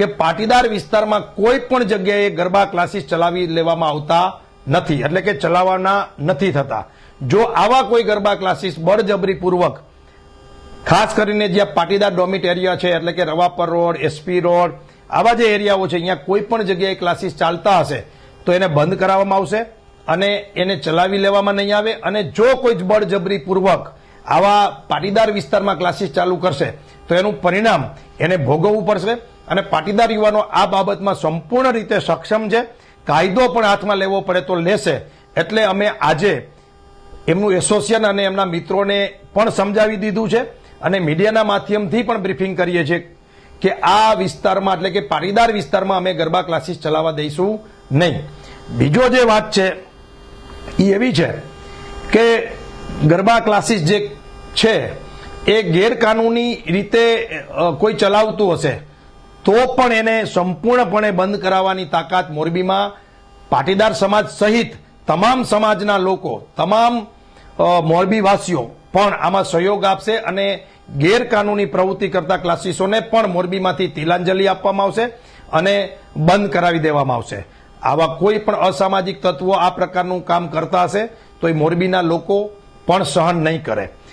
કે પાટીદાર વિસ્તારમાં કોઈ પણ જગ્યાએ ગરબા ક્લાસીસ ચલાવી લેવામાં આવતા નથી, એટલે કે ચલાવવાના નથી થતા. જો આવા કોઈ ગરબા ક્લાસીસ બળજબરીપૂર્વક, ખાસ કરીને જ્યાં પાટીદાર ડોમિટ એરિયા છે, એટલે કે રવાપર રોડ, એસપી રોડ, આવા જે એરિયાઓ છે, અહીંયા કોઈ પણ જગ્યાએ ક્લાસીસ ચાલતા હશે તો એને બંધ કરાવવામાં આવશે અને એને ચલાવી લેવામાં નહીં આવે. અને જો કોઈ જ બળજબરીપૂર્વક આવા પાટીદાર વિસ્તારમાં ક્લાસીસ ચાલુ કરશે તો એનું પરિણામ એને ભોગવવું પડશે. અને પાટીદાર યુવાનો આ બાબતમાં સંપૂર્ણ રીતે સક્ષમ છે. કાયદો પણ હાથમાં લેવો પડે તો લેશે. એટલે અમે આજે એમનું એસોસિએશન અને એમના મિત્રોને પણ સમજાવી દીધું છે અને મીડિયાના માધ્યમથી પણ બ્રીફિંગ કરીએ છીએ કે આ વિસ્તારમાં, એટલે કે પાટીદાર વિસ્તારમાં અમે ગરબા ક્લાસીસ ચલાવવા દઈશું નહીં. બીજો જે વાત છે એ એવી છે કે ગરબા ક્લાસીસ જે છે એ ગેરકાનૂની રીતે કોઈ ચલાવતું હશે તો પણ એને સંપૂર્ણપણે બંધ કરાવવાની તાકાત મોરબીમાં પાટીદાર સમાજ સહિત તમામ સમાજના લોકો, તમામ મોરબીવાસીઓ પણ આમાં સહયોગ આપશે અને ગેરકાનૂની પ્રવૃત્તિ કરતા ક્લાસીસોને પણ મોરબીમાંથી તિલાંજલિ આપવામાં આવશે અને બંધ કરાવી દેવામાં આવશે. આવા કોઈ પણ અસામાજિક તત્વો આ પ્રકારનું કામ કરતા હશે તો એ મોરબીના લોકો પણ સહન નહીં કરે.